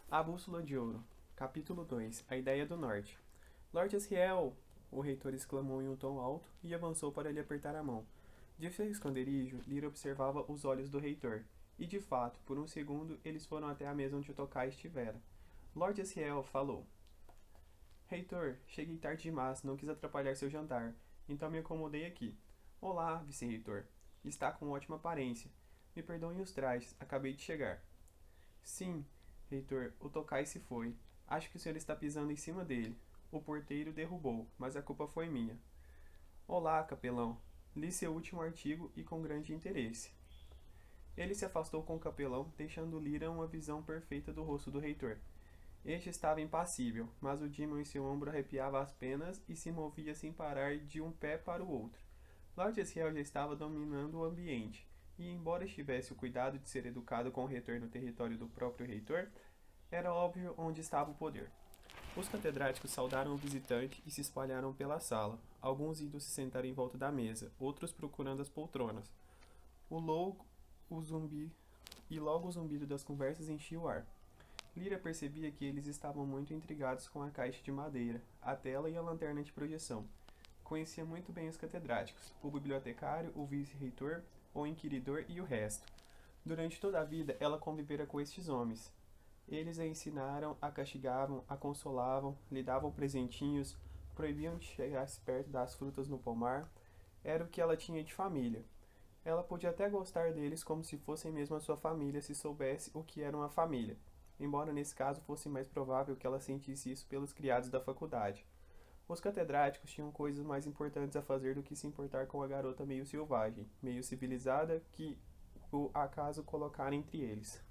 A Bússola de Ouro. Capítulo 2. A Ideia do Norte. Lord Asriel! O reitor exclamou em um tom alto e avançou para lhe apertar a mão. De seu esconderijo, Lyra observava os olhos do reitor. E, de fato, por um segundo, eles foram até a mesa onde o Tocai estivera. Lord Asriel falou. Reitor, cheguei tarde demais, não quis atrapalhar seu jantar, então me acomodei aqui. Olá, vice-reitor. Está com ótima aparência. Me perdoem os trajes, acabei de chegar. Sim, reitor, o Tokai se foi. Acho que o senhor está pisando em cima dele. O porteiro derrubou, mas a culpa foi minha. Olá, capelão. Li seu último artigo e com grande interesse. Ele se afastou com o capelão, deixando Lyra uma visão perfeita do rosto do reitor. Este estava impassível, mas o dímon em seu ombro arrepiava as penas e se movia sem parar de um pé para o outro. Lord Asriel já estava dominando o ambiente, e embora estivesse o cuidado de ser educado com o reitor no território do próprio reitor, era óbvio onde estava o poder. Os catedráticos saudaram o visitante e se espalharam pela sala, alguns indo se sentar em volta da mesa, outros procurando as poltronas. O logo, o zumbi e logo o zumbido das conversas enchia o ar. Lyra percebia que eles estavam muito intrigados com a caixa de madeira, a tela e a lanterna de projeção. Conhecia muito bem os catedráticos, o bibliotecário, o vice-reitor, o inquiridor e o resto. Durante toda a vida, ela convivera com estes homens. Eles a ensinaram, a castigavam, a consolavam, lhe davam presentinhos, proibiam de chegar perto das frutas no pomar. Era o que ela tinha de família. Ela podia até gostar deles como se fossem mesmo a sua família se soubesse o que era uma família, embora nesse caso fosse mais provável que ela sentisse isso pelos criados da faculdade. Os catedráticos tinham coisas mais importantes a fazer do que se importar com a garota meio selvagem, meio civilizada que o acaso colocara entre eles.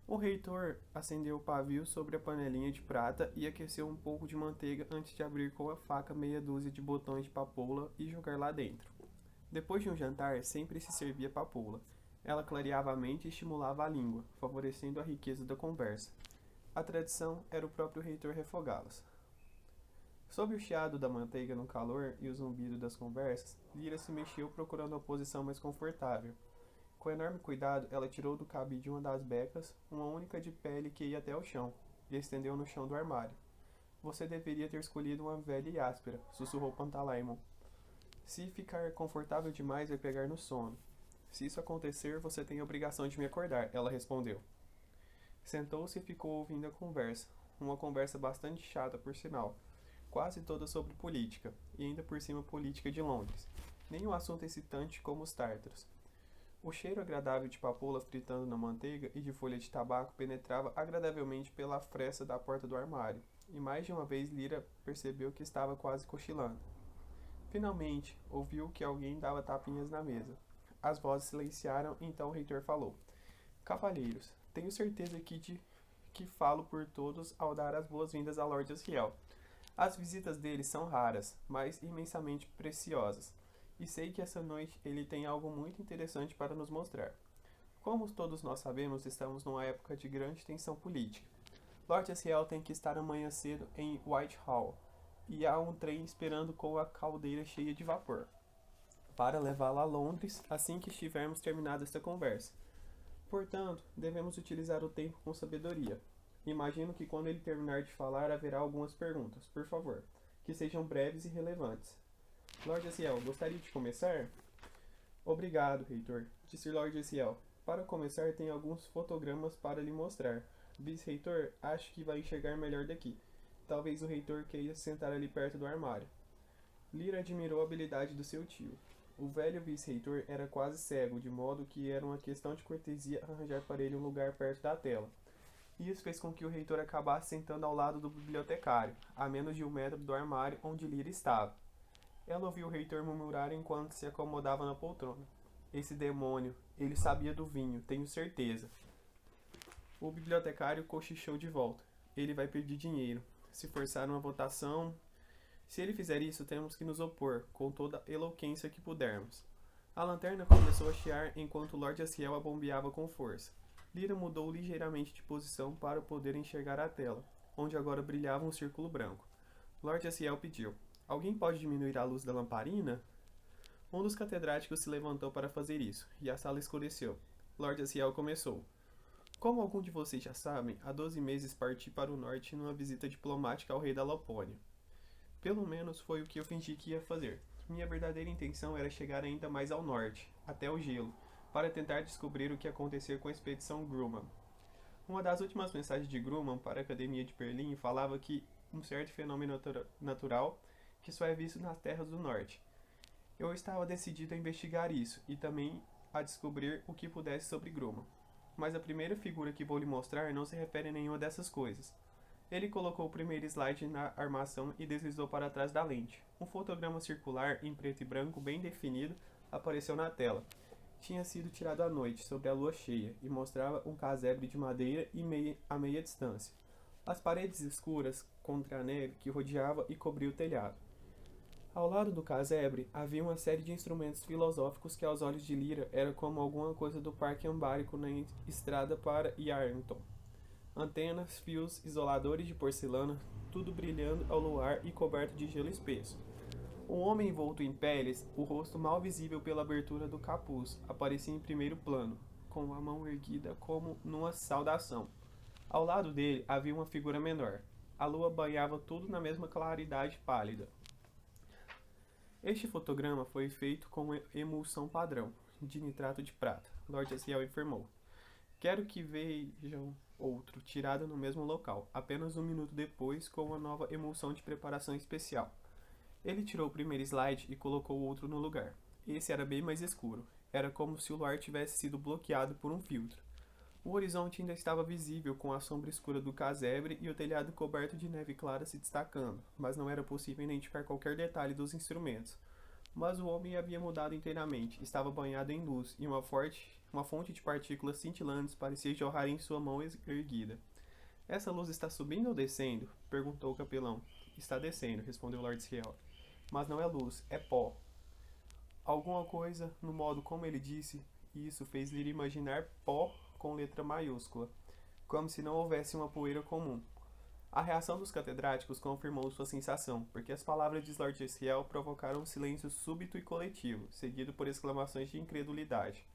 O reitor acendeu o pavio sobre a panelinha de prata e aqueceu um pouco de manteiga antes de abrir com a faca meia dúzia de botões de papoula e jogar lá dentro. Depois de um jantar, sempre se servia papoula. Ela clareava a mente e estimulava a língua, favorecendo a riqueza da conversa. A tradição era o próprio reitor refogá-las. Sob o chiado da manteiga no calor e o zumbido das conversas, Lyra se mexeu procurando uma posição mais confortável. Com enorme cuidado, ela tirou do cabide uma das becas, uma única de pele que ia até o chão, e estendeu no chão do armário. Você deveria ter escolhido uma velha e áspera, sussurrou Pantalaimon. Se ficar confortável demais, vai pegar no sono. Se isso acontecer, você tem a obrigação de me acordar, ela respondeu. Sentou-se e ficou ouvindo a conversa, uma conversa bastante chata, por sinal, quase toda sobre política, e ainda por cima política de Londres. Nenhum assunto excitante como os tártaros. O cheiro agradável de papoula fritando na manteiga e de folha de tabaco penetrava agradavelmente pela fresta da porta do armário, e mais de uma vez Lyra percebeu que estava quase cochilando. Finalmente, ouviu que alguém dava tapinhas na mesa. As vozes silenciaram e então o reitor falou. Cavalheiros, tenho certeza que falo por todos ao dar as boas-vindas a Lord Asriel. As visitas dele são raras, mas imensamente preciosas, e sei que essa noite ele tem algo muito interessante para nos mostrar. Como todos nós sabemos, estamos numa época de grande tensão política. Lord Asriel tem que estar amanhã cedo em Whitehall, e há um trem esperando com a caldeira cheia de vapor, para levá-la a Londres assim que estivermos terminado esta conversa. Portanto, devemos utilizar o tempo com sabedoria. Imagino que quando ele terminar de falar haverá algumas perguntas, por favor, que sejam breves e relevantes. Lord Asriel, gostaria de começar? Obrigado, reitor, disse Lord Asriel. Para começar, tenho alguns fotogramas para lhe mostrar. Vice-reitor, acho que vai enxergar melhor daqui. Talvez o reitor queira sentar ali perto do armário. Lyra admirou a habilidade do seu tio. O velho vice-reitor era quase cego, de modo que era uma questão de cortesia arranjar para ele um lugar perto da tela. Isso fez com que o reitor acabasse sentando ao lado do bibliotecário, a menos de 1 metro do armário onde Lyra estava. Ela ouviu o reitor murmurar enquanto se acomodava na poltrona. Esse demônio, ele sabia do vinho, tenho certeza. O bibliotecário cochichou de volta. Ele vai pedir dinheiro. Se forçar uma votação. Se ele fizer isso, temos que nos opor, com toda a eloquência que pudermos. A lanterna começou a chiar enquanto Lord Asriel a bombeava com força. Lyra mudou ligeiramente de posição para poder enxergar a tela, onde agora brilhava um círculo branco. Lord Asriel pediu. Alguém pode diminuir a luz da lamparina? Um dos catedráticos se levantou para fazer isso, e a sala escureceu. Lord Asriel começou. Como algum de vocês já sabem, há 12 meses parti para o norte numa visita diplomática ao rei da Lapônia. Pelo menos foi o que eu fingi que ia fazer. Minha verdadeira intenção era chegar ainda mais ao norte, até o gelo, para tentar descobrir o que ia acontecer com a expedição Grumman. Uma das últimas mensagens de Grumman para a Academia de Berlim falava que um certo fenômeno natural que só é visto nas terras do norte. Eu estava decidido a investigar isso e também a descobrir o que pudesse sobre Grumman. Mas a primeira figura que vou lhe mostrar não se refere a nenhuma dessas coisas. Ele colocou o primeiro slide na armação e deslizou para trás da lente. Um fotograma circular, em preto e branco, bem definido, apareceu na tela. Tinha sido tirado à noite, sobre a lua cheia, e mostrava um casebre de madeira a meia distância. As paredes escuras contra a neve que rodeava e cobria o telhado. Ao lado do casebre havia uma série de instrumentos filosóficos que aos olhos de Lyra era como alguma coisa do parque ambárico na estrada para Yarrington. Antenas, fios, isoladores de porcelana, tudo brilhando ao luar e coberto de gelo espesso. Um homem envolto em peles, o rosto mal visível pela abertura do capuz, aparecia em primeiro plano, com a mão erguida como numa saudação. Ao lado dele havia uma figura menor. A lua banhava tudo na mesma claridade pálida. Este fotograma foi feito com emulsão padrão, de nitrato de prata, Lord Asriel informou. Quero que vejam outro, tirado no mesmo local, apenas um minuto depois, com uma nova emulsão de preparação especial. Ele tirou o primeiro slide e colocou o outro no lugar. Esse era bem mais escuro. Era como se o luar tivesse sido bloqueado por um filtro. O horizonte ainda estava visível, com a sombra escura do casebre e o telhado coberto de neve clara se destacando, mas não era possível identificar qualquer detalhe dos instrumentos. Mas o homem havia mudado inteiramente, estava banhado em luz, e uma fonte de partículas cintilantes parecia jorrar em sua mão erguida. Essa luz está subindo ou descendo? Perguntou o capelão. Está descendo, respondeu Lord Asriel. Mas não é luz, é pó. Alguma coisa, no modo como ele disse, isso fez-lhe imaginar pó com letra maiúscula, como se não houvesse uma poeira comum. A reação dos catedráticos confirmou sua sensação, porque as palavras de Lord Asriel provocaram um silêncio súbito e coletivo, seguido por exclamações de incredulidade.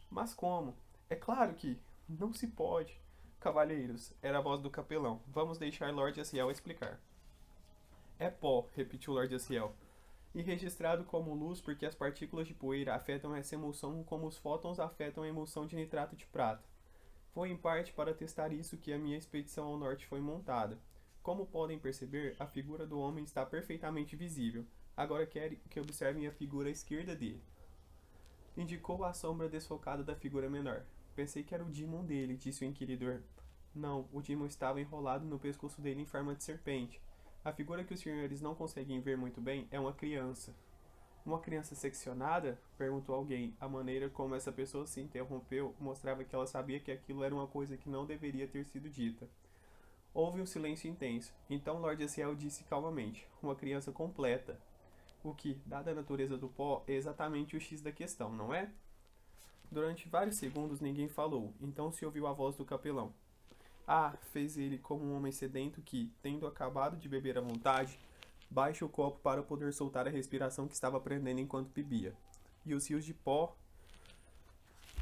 Mas como? É claro que... Não se pode. Cavalheiros, era a voz do capelão. Vamos deixar Lord Asriel explicar. É pó, repetiu Lord Asriel, e registrado como luz porque as partículas de poeira afetam essa emulsão como os fótons afetam a emulsão de nitrato de prata. Foi em parte para testar isso que a minha expedição ao norte foi montada. Como podem perceber, a figura do homem está perfeitamente visível. Agora quero que observem a figura à esquerda dele. Indicou a sombra desfocada da figura menor. Pensei que era o Demon dele, disse o inquiridor. Não, o Demon estava enrolado no pescoço dele em forma de serpente. A figura que os senhores não conseguem ver muito bem é uma criança. Uma criança seccionada? Perguntou alguém. A maneira como essa pessoa se interrompeu mostrava que ela sabia que aquilo era uma coisa que não deveria ter sido dita. Houve um silêncio intenso. Então Lord Asriel disse calmamente. Uma criança completa. O que, dada a natureza do pó, é exatamente o X da questão, não é? Durante vários segundos ninguém falou. Então se ouviu a voz do capelão. Ah, fez ele como um homem sedento que, tendo acabado de beber à vontade, baixa o copo para poder soltar a respiração que estava prendendo enquanto bebia. E os rios de pó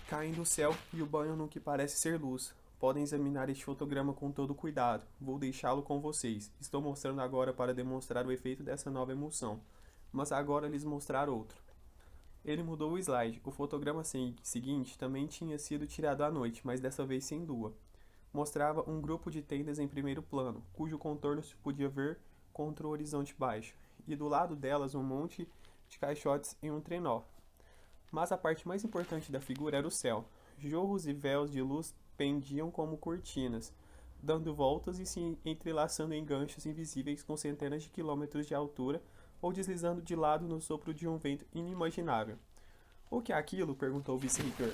caem do céu e o banham no que parece ser luz. Podem examinar este fotograma com todo cuidado. Vou deixá-lo com vocês. Estou mostrando agora para demonstrar o efeito dessa nova emulsão. Mas agora lhes mostrar outro. Ele mudou o slide. O fotograma seguinte também tinha sido tirado à noite, mas dessa vez sem lua. Mostrava um grupo de tendas em primeiro plano, cujo contorno se podia ver contra o horizonte baixo, e do lado delas um monte de caixotes em um trenó. Mas a parte mais importante da figura era o céu. Jorros e véus de luz pendiam como cortinas, dando voltas e se entrelaçando em ganchos invisíveis com centenas de quilômetros de altura ou deslizando de lado no sopro de um vento inimaginável. O que é aquilo? Perguntou o vice-reitor.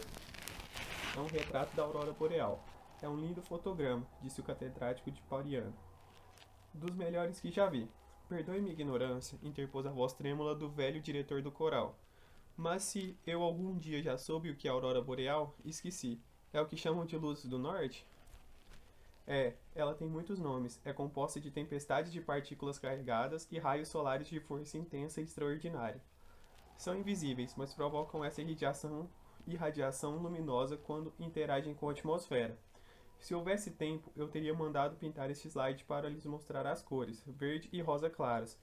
É um retrato da aurora boreal. É um lindo fotograma, disse o catedrático de Pariano. Dos melhores que já vi. Perdoe minha ignorância, interpôs a voz trêmula do velho diretor do coral. Mas se eu algum dia já soube o que é aurora boreal, esqueci. É o que chamam de luzes do norte? Ela tem muitos nomes. É composta de tempestades de partículas carregadas e raios solares de força intensa e extraordinária. São invisíveis, mas provocam essa irradiação luminosa quando interagem com a atmosfera. Se houvesse tempo, eu teria mandado pintar este slide para lhes mostrar as cores, verde e rosa claras,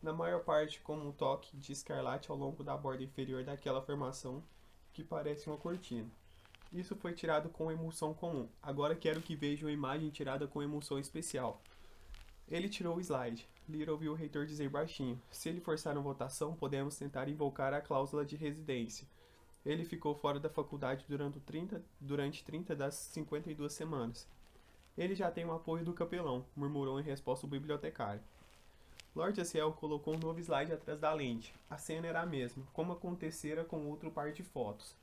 na maior parte com um toque de escarlate ao longo da borda inferior daquela formação que parece uma cortina. Isso foi tirado com emulsão comum. Agora quero que vejam a imagem tirada com emulsão especial. Ele tirou o slide. Lira ouviu o reitor dizer baixinho: se ele forçar uma votação, podemos tentar invocar a cláusula de residência. Ele ficou fora da faculdade durante 30 das 52 semanas. Ele já tem o apoio do capelão, murmurou em resposta o bibliotecário. Lord Asriel colocou um novo slide atrás da lente. A cena era a mesma, como acontecera com outro par de fotos.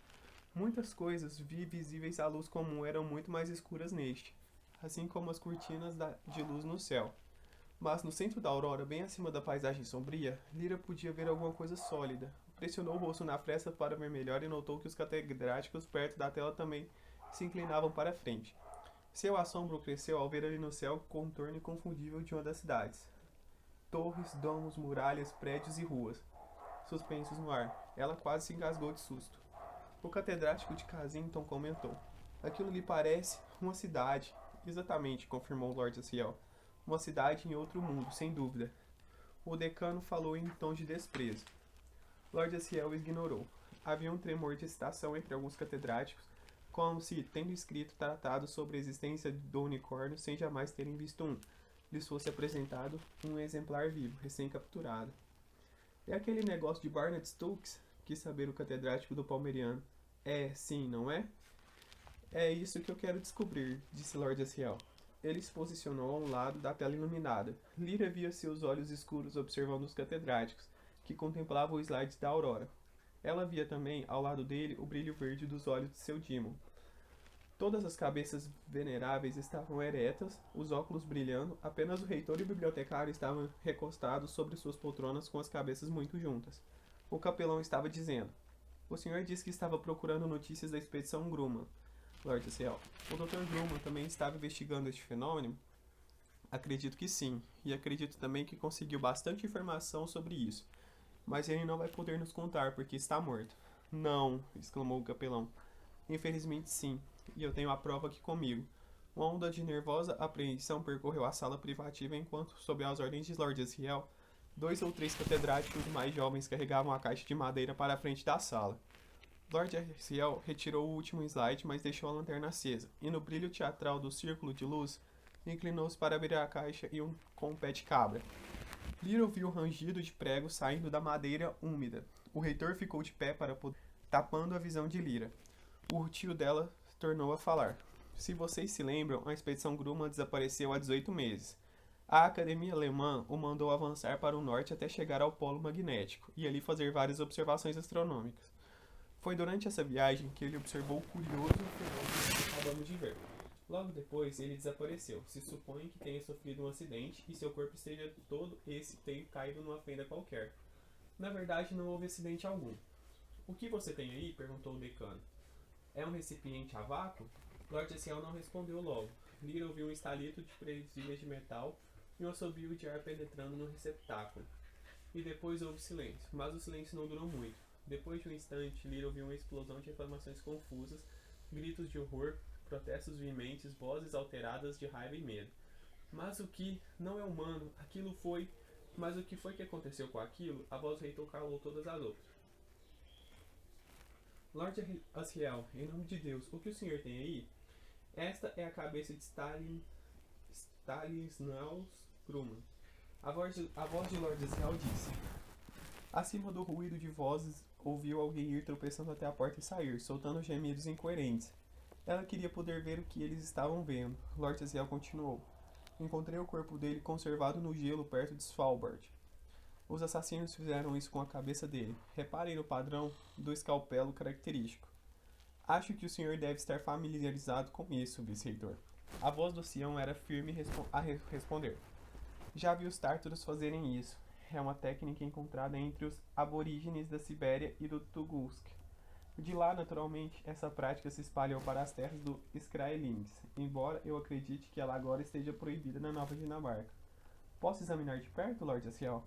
Muitas coisas visíveis à luz comum eram muito mais escuras neste, assim como as cortinas de luz no céu. Mas no centro da aurora, bem acima da paisagem sombria, Lira podia ver alguma coisa sólida. Pressionou o rosto na fresta para ver melhor e notou que os catedráticos perto da tela também se inclinavam para a frente. Seu assombro cresceu ao ver ali no céu o contorno inconfundível de uma das cidades. Torres, domos, muralhas, prédios e ruas, suspensos no ar. Ela quase se engasgou de susto. O catedrático de Casington comentou: aquilo lhe parece uma cidade. Exatamente, confirmou Lord Asriel. Uma cidade em outro mundo, sem dúvida. O decano falou em tom de desprezo. Lord Asriel ignorou. Havia um tremor de excitação entre alguns catedráticos, como se, tendo escrito tratados sobre a existência do unicórnio sem jamais terem visto um, lhes fosse apresentado um exemplar vivo, recém-capturado. É aquele negócio de Barnett Stokes? Quis saber o catedrático do Palmeriano. É, sim, não é? É isso que eu quero descobrir, disse Lord Asriel. Ele se posicionou a um lado da tela iluminada. Lyra via seus olhos escuros observando os catedráticos, que contemplavam os slides da aurora. Ela via também, ao lado dele, o brilho verde dos olhos de seu Demon. Todas as cabeças veneráveis estavam eretas, os óculos brilhando, apenas o reitor e o bibliotecário estavam recostados sobre suas poltronas com as cabeças muito juntas. O capelão estava dizendo: o senhor disse que estava procurando notícias da expedição Grumman, Lord Asriel. O Dr. Grumman também estava investigando este fenômeno? Acredito que sim, e acredito também que conseguiu bastante informação sobre isso. Mas ele não vai poder nos contar porque está morto. Não, exclamou o capelão. Infelizmente sim, e eu tenho a prova aqui comigo. Uma onda de nervosa apreensão percorreu a sala privativa enquanto, sob as ordens de Lord Asriel, 2 ou 3 catedráticos mais jovens carregavam a caixa de madeira para a frente da sala. Lord Asriel retirou o último slide, mas deixou a lanterna acesa, e no brilho teatral do círculo de luz, inclinou-se para abrir a caixa com um pé de cabra. Lyra ouviu o rangido de prego saindo da madeira úmida. O reitor ficou de pé para poder, tapando a visão de Lyra. O tio dela tornou a falar. Se vocês se lembram, a expedição Grumman desapareceu há 18 meses. A Academia Alemã o mandou avançar para o norte até chegar ao polo magnético, e ali fazer várias observações astronômicas. Foi durante essa viagem que ele observou o curioso fenômeno que acabamos de ver. Logo depois, ele desapareceu. Se supõe que tenha sofrido um acidente e seu corpo esteja todo esse tenha caído numa fenda qualquer. Na verdade, não houve acidente algum. O que você tem aí? Perguntou o decano. É um recipiente a vácuo? Lord Asriel não respondeu logo. Lyra ouviu um estalito de presilhas de metal e um assobio de ar penetrando no receptáculo. E depois houve silêncio, mas o silêncio não durou muito. Depois de um instante, Lyra ouviu uma explosão de reclamações confusas, gritos de horror, protestos veementes, vozes alteradas de raiva e medo. Mas o que não é humano, aquilo foi... Mas o que foi que aconteceu com aquilo? A voz do reitor calou todas as outras. Lord Asriel, em nome de Deus, o que o senhor tem aí? Esta é a cabeça de Stanislaus Grumman. A voz de Lord Asriel disse. Acima do ruído de vozes, ouviu alguém ir tropeçando até a porta e sair, soltando gemidos incoerentes. Ela queria poder ver o que eles estavam vendo. Lord Asriel continuou. Encontrei o corpo dele conservado no gelo perto de Svalbard. Os assassinos fizeram isso com a cabeça dele. Reparem no padrão do escalpelo característico. Acho que o senhor deve estar familiarizado com isso, vice-reitor. A voz do Sião era firme a responder. Já vi os tártaros fazerem isso. É uma técnica encontrada entre os aborígenes da Sibéria e do Tungusk. De lá, naturalmente, essa prática se espalhou para as terras do Skraelinks, embora eu acredite que ela agora esteja proibida na Nova Dinamarca. Posso examinar de perto, Lord Asriel?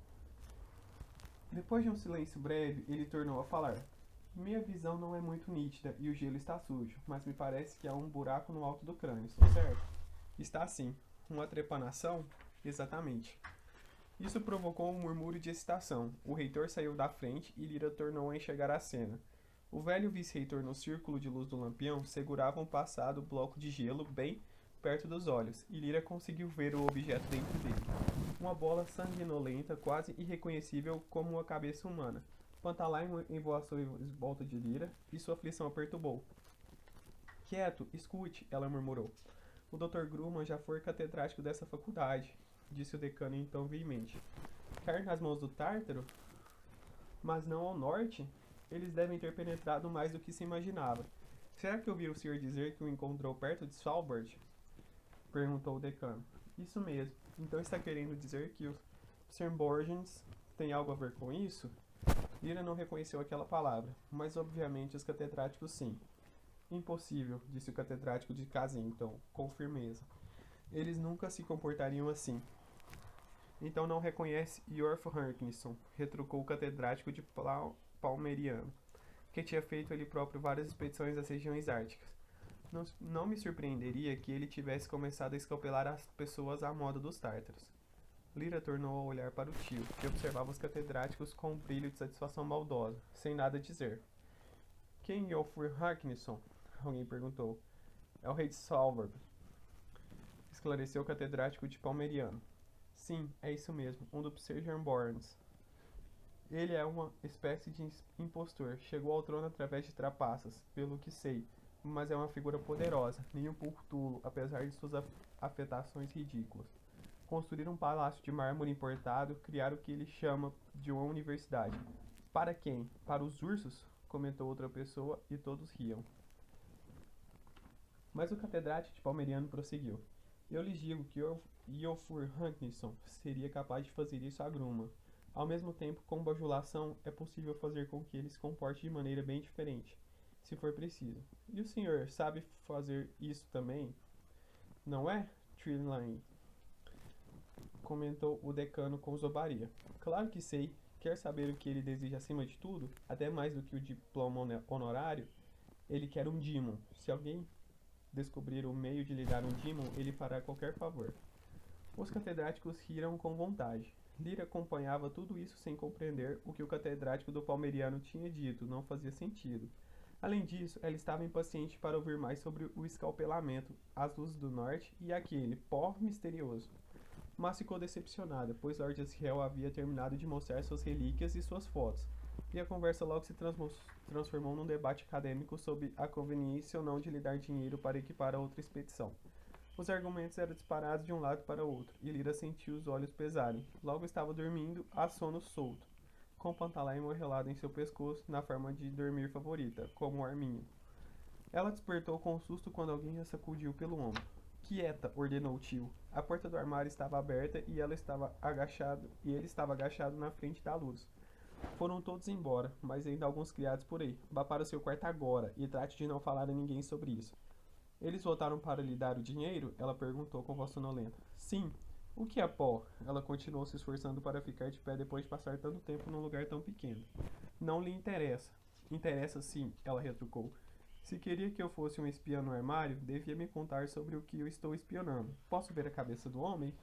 Depois de um silêncio breve, ele tornou a falar. Minha visão não é muito nítida e o gelo está sujo, mas me parece que há um buraco no alto do crânio, estou certo? Está sim. Uma trepanação? Exatamente. Isso provocou um murmúrio de excitação. O reitor saiu da frente e Lyra tornou a enxergar a cena. O velho vice-reitor no círculo de luz do lampião segurava um passado bloco de gelo bem perto dos olhos, e Lyra conseguiu ver o objeto dentro dele. Uma bola sanguinolenta, quase irreconhecível como uma cabeça humana. Pantalaimon emvoaçou em volta de Lyra, e sua aflição a perturbou. Quieto, escute, ela murmurou. O Dr. Grumman já foi catedrático dessa faculdade, disse o decano então veemente. Cair nas mãos do Tártaro? Mas não ao norte? Eles devem ter penetrado mais do que se imaginava. Será que ouviu o senhor dizer que o encontrou perto de Svalbard? Perguntou o decano. Isso mesmo. Então está querendo dizer que os Semborians têm algo a ver com isso? Lyra não reconheceu aquela palavra, mas obviamente os catedráticos sim. Impossível, disse o catedrático de Kazington, com firmeza. Eles nunca se comportariam assim. Então não reconhece Yorf Harkness, retrucou o catedrático de Palmeriano, que tinha feito ele próprio várias expedições às regiões árticas. Não me surpreenderia que ele tivesse começado a escalpelar as pessoas à moda dos tártaros. Lyra tornou a olhar para o tio, que observava os catedráticos com um brilho de satisfação maldosa, sem nada dizer. Quem é Yorf Harkness? Alguém perguntou. É o rei de Svalbard, esclareceu o catedrático de Palmeriano. Sim, é isso mesmo, um dos Sejamborns. Ele é uma espécie de impostor. Chegou ao trono através de trapaças, pelo que sei, mas é uma figura poderosa, nem um pouco tolo, apesar de suas afetações ridículas. Construir um palácio de mármore importado, criar o que ele chama de uma universidade. Para quem? Para os ursos? Comentou outra pessoa e todos riam. Mas o catedrático de Palmeriano prosseguiu. Eu lhes digo que Iofur Hankinson seria capaz de fazer isso a Grumman. Ao mesmo tempo, com bajulação, é possível fazer com que ele se comporte de maneira bem diferente, se for preciso. E o senhor sabe fazer isso também? Não é, Trelawney? Comentou o decano com zombaria. Claro que sei. Quer saber o que ele deseja acima de tudo? Até mais do que o diploma honorário? Ele quer um Demon. Se alguém descobrir o meio de lhe dar um Demon, ele fará qualquer favor. Os catedráticos riram com vontade. Lyra acompanhava tudo isso sem compreender o que o catedrático do Palmeriano tinha dito, não fazia sentido. Além disso, ela estava impaciente para ouvir mais sobre o escalpelamento, as luzes do norte e aquele pó misterioso. Mas ficou decepcionada, pois Lord Asriel havia terminado de mostrar suas relíquias e suas fotos, e a conversa logo se transformou num debate acadêmico sobre a conveniência ou não de lhe dar dinheiro para equipar a outra expedição. Os argumentos eram disparados de um lado para o outro, e Lyra sentiu os olhos pesarem. Logo estava dormindo, a sono solto, com o Pantalaimon enrolado em seu pescoço, na forma de dormir favorita, como um arminho. Ela despertou com um susto quando alguém a sacudiu pelo ombro. Quieta, ordenou o tio. A porta do armário estava aberta e ele estava agachado na frente da luz. Foram todos embora, mas ainda alguns criados por aí. Vá para o seu quarto agora e trate de não falar a ninguém sobre isso. Eles voltaram para lhe dar o dinheiro? Ela perguntou com voz sonolenta. Sim. O que é pó? Ela continuou se esforçando para ficar de pé depois de passar tanto tempo num lugar tão pequeno. Não lhe interessa. Interessa sim, ela retrucou. Se queria que eu fosse um espião no armário, devia me contar sobre o que eu estou espionando. Posso ver a cabeça do homem?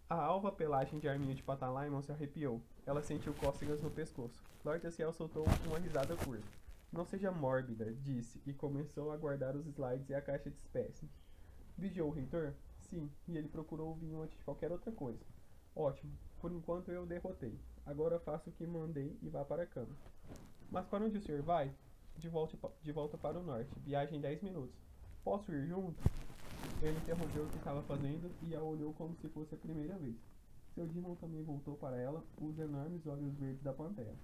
A alva pelagem de arminho de Pantalaimon se arrepiou. Ela sentiu cócegas no pescoço. Lord Asriel soltou uma risada curta. Não seja mórbida, disse, e começou a guardar os slides e a caixa de espécimes. Vigiou o reitor? Sim, e ele procurou o vinho antes de qualquer outra coisa. Ótimo, por enquanto eu o derrotei. Agora faça o que mandei e vá para a cama. Mas para onde o senhor vai? De volta para o norte. Viagem em 10 minutos. Posso ir junto? Ele interrompeu o que estava fazendo e a olhou como se fosse a primeira vez. Seu Demon também voltou para ela, os enormes olhos verdes da pantera.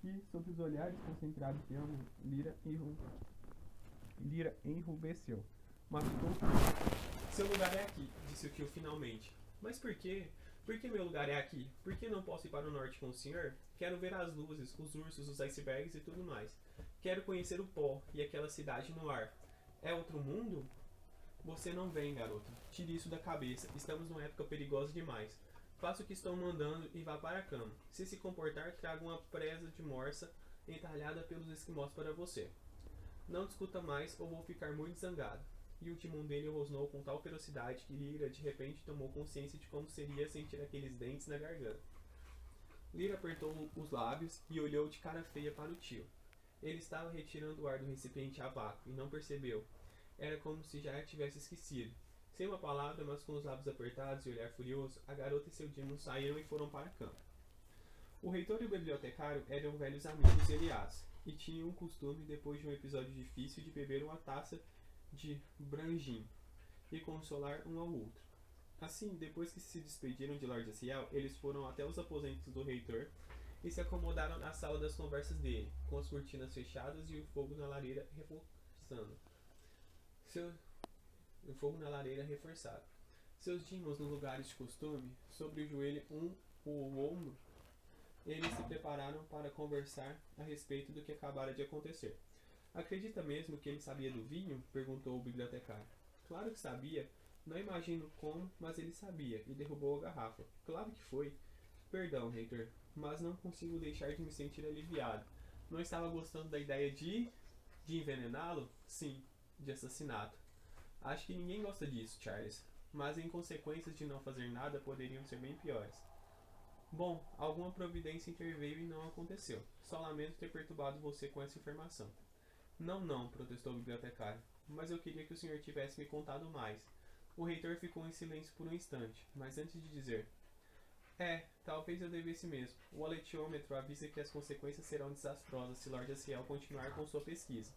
E, sob os olhares concentrados de ambos, Lyra enrubesceu. Mas seu lugar é aqui, disse o tio finalmente. Mas por quê? Por que meu lugar é aqui? Por que não posso ir para o norte com o senhor? Quero ver as luzes, os ursos, os icebergs e tudo mais. Quero conhecer o pó e aquela cidade no ar. É outro mundo? Você não vem, garota. Tire isso da cabeça. Estamos numa época perigosa demais. Faça o que estou mandando e vá para a cama. Se comportar, traga uma presa de morsa entalhada pelos esquimós para você. Não discuta mais ou vou ficar muito zangado. E o timão dele rosnou com tal ferocidade que Lyra de repente tomou consciência de como seria sentir aqueles dentes na garganta. Lyra apertou os lábios e olhou de cara feia para o tio. Ele estava retirando o ar do recipiente a vácuo e não percebeu. Era como se já tivesse esquecido. Sem uma palavra, mas com os lábios apertados e olhar furioso, a garota e seu Demon saíram e foram para a cama. O reitor e o bibliotecário eram velhos amigos e aliados, e tinham o costume, depois de um episódio difícil, de beber uma taça de branjim e consolar um ao outro. Assim, depois que se despediram de Lord Asriel, eles foram até os aposentos do reitor e se acomodaram na sala das conversas dele, com as cortinas fechadas e o fogo na lareira reforçado. Seus Demons no lugares de costume, sobre o joelho o ombro, eles se prepararam para conversar a respeito do que acabara de acontecer. Acredita mesmo que ele sabia do vinho? Perguntou o bibliotecário. Claro que sabia. Não imagino como, mas ele sabia, e derrubou a garrafa. Claro que foi. Perdão, reitor, mas não consigo deixar de me sentir aliviado. Não estava gostando da ideia de envenená-lo? Sim, de assassinato. Acho que ninguém gosta disso, Charles. Mas as consequências de não fazer nada poderiam ser bem piores. Bom, alguma providência interveio e não aconteceu. Só lamento ter perturbado você com essa informação. Não, protestou o bibliotecário. Mas eu queria que o senhor tivesse me contado mais. O reitor ficou em silêncio por um instante, mas antes de dizer: talvez eu devesse mesmo. O aletiômetro avisa que as consequências serão desastrosas se Lord Asriel continuar com sua pesquisa.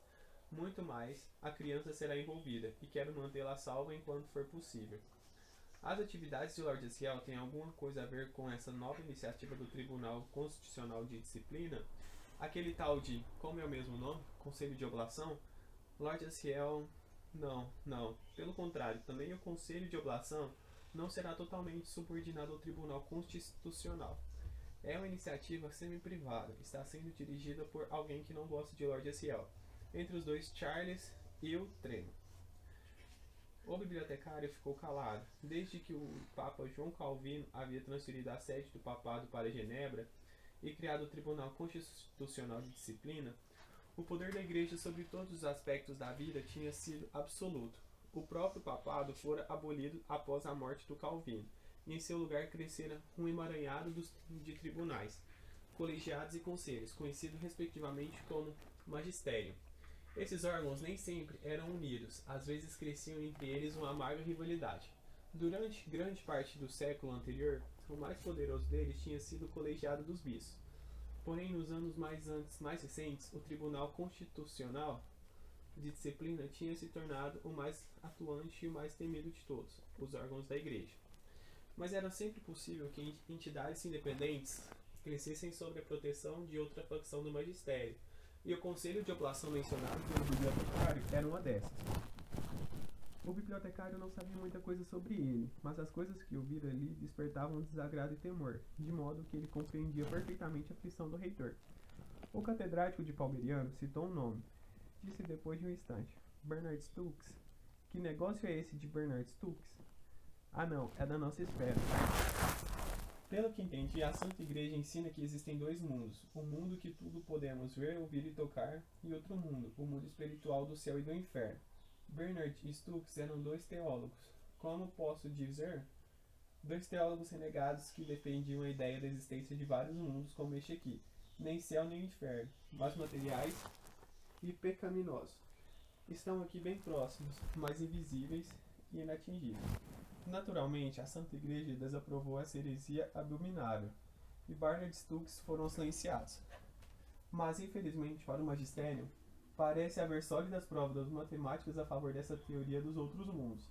Muito mais, a criança será envolvida, e quero mantê-la salva enquanto for possível. As atividades de Lord Asriel têm alguma coisa a ver com essa nova iniciativa do Tribunal Constitucional de Disciplina? Aquele tal de, como é o mesmo nome, Conselho de Oblação? Lord Asriel... Não. Pelo contrário, também o Conselho de Oblação não será totalmente subordinado ao Tribunal Constitucional. É uma iniciativa semi-privada, está sendo dirigida por alguém que não gosta de Lord Asriel. Entre os dois, Charles e o Tremo. O bibliotecário ficou calado. Desde que o Papa João Calvino havia transferido a sede do papado para Genebra e criado o Tribunal Constitucional de Disciplina, o poder da Igreja sobre todos os aspectos da vida tinha sido absoluto. O próprio papado fora abolido após a morte do Calvino, e em seu lugar crescera um emaranhado de tribunais, colegiados e conselhos, conhecidos respectivamente como magistério. Esses órgãos nem sempre eram unidos, às vezes cresciam entre eles uma amarga rivalidade. Durante grande parte do século anterior, o mais poderoso deles tinha sido o colegiado dos bispos. Porém, nos anos mais recentes, o Tribunal Constitucional de Disciplina tinha se tornado o mais atuante e o mais temido de todos, os órgãos da Igreja. Mas era sempre possível que entidades independentes crescessem sob a proteção de outra facção do magistério, e o Conselho de Oblação mencionado pelo bibliotecário era uma dessas. O bibliotecário não sabia muita coisa sobre ele, mas as coisas que ouvira ali despertavam desagrado e temor, de modo que ele compreendia perfeitamente a aflição do reitor. O catedrático de Palmeriano citou um nome. Disse depois de um instante: Bernard Stokes. Que negócio é esse de Bernard Stokes? Ah não, é da nossa esfera. Pelo que entendi, a Santa Igreja ensina que existem dois mundos: o mundo que tudo podemos ver, ouvir e tocar, e outro mundo, o mundo espiritual do céu e do inferno. Bernard e Stokes eram dois teólogos. Como posso dizer? Dois teólogos renegados que defendiam a ideia da existência de vários mundos como este aqui, nem céu nem inferno, mas materiais e pecaminosos. Estão aqui bem próximos, mas invisíveis e inatingíveis. Naturalmente, a Santa Igreja desaprovou essa heresia abominável, e Bernard e Stokes foram silenciados. Mas, infelizmente, para o magistério, parece haver sólidas provas matemáticas a favor dessa teoria dos outros mundos.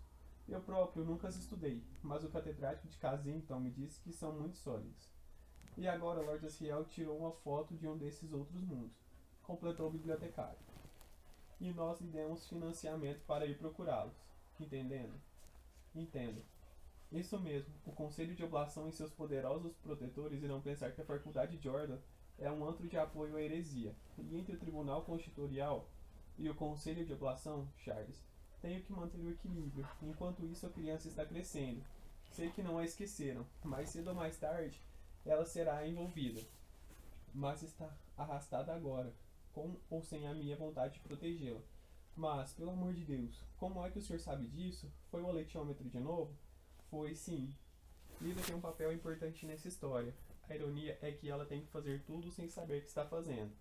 Eu próprio nunca as estudei, mas o catedrático de Kensington me disse que são muito sólidas. E agora Lord Asriel tirou uma foto de um desses outros mundos, completou o bibliotecário. E nós lhe demos financiamento para ir procurá-los. Entendendo? Entendo. Isso mesmo, o Conselho de Oblação e seus poderosos protetores irão pensar que a Faculdade Jordan é um antro de apoio à heresia, e entre o Tribunal Constitucional e o Conselho de Oblação, Charles, tenho que manter o equilíbrio. Enquanto isso, a criança está crescendo. Sei que não a esqueceram, mas cedo ou mais tarde, ela será envolvida. mas está arrastada agora, com ou sem a minha vontade de protegê-la. Mas, pelo amor de Deus, como é que o senhor sabe disso? Foi o aletiômetro de novo? Foi sim. Lida tem um papel importante nessa história. A ironia é que ela tem que fazer tudo sem saber o que está fazendo.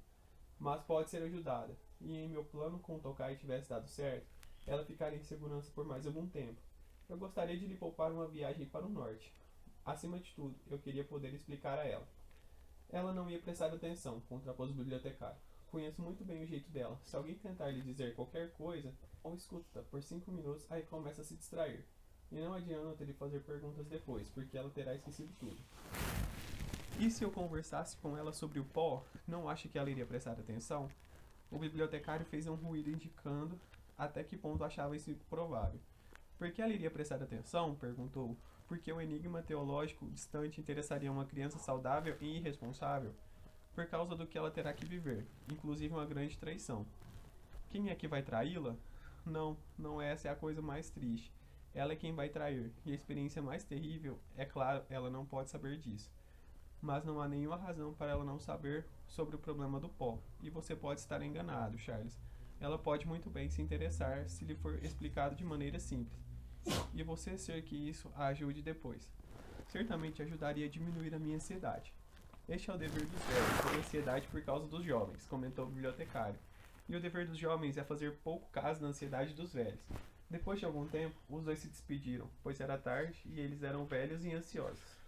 Mas pode ser ajudada. E em meu plano com o Tokai tivesse dado certo, ela ficaria em segurança por mais algum tempo. Eu gostaria de lhe poupar uma viagem para o norte. Acima de tudo, eu queria poder explicar a ela. Ela não ia prestar atenção, contrapôs o bibliotecário. Conheço muito bem o jeito dela. Se alguém tentar lhe dizer qualquer coisa, ou escuta por 5 minutos, aí começa a se distrair. E não adianta lhe fazer perguntas depois, porque ela terá esquecido tudo. E se eu conversasse com ela sobre o pó, não acha que ela iria prestar atenção? O bibliotecário fez um ruído indicando até que ponto achava isso provável. Por que ela iria prestar atenção? Perguntou. Porque o enigma teológico distante interessaria uma criança saudável e irresponsável? Por causa do que ela terá que viver, inclusive uma grande traição. Quem é que vai traí-la? Não, não essa é a coisa mais triste. Ela é quem vai trair, e a experiência mais terrível, é claro, ela não pode saber disso. Mas não há nenhuma razão para ela não saber sobre o problema do pó. E você pode estar enganado, Charles. Ela pode muito bem se interessar se lhe for explicado de maneira simples. E você ser que isso a ajude depois. Certamente ajudaria a diminuir a minha ansiedade. Este é o dever dos velhos, ter ansiedade por causa dos jovens, comentou o bibliotecário. E o dever dos jovens é fazer pouco caso da ansiedade dos velhos. Depois de algum tempo, os dois se despediram, pois era tarde e eles eram velhos e ansiosos.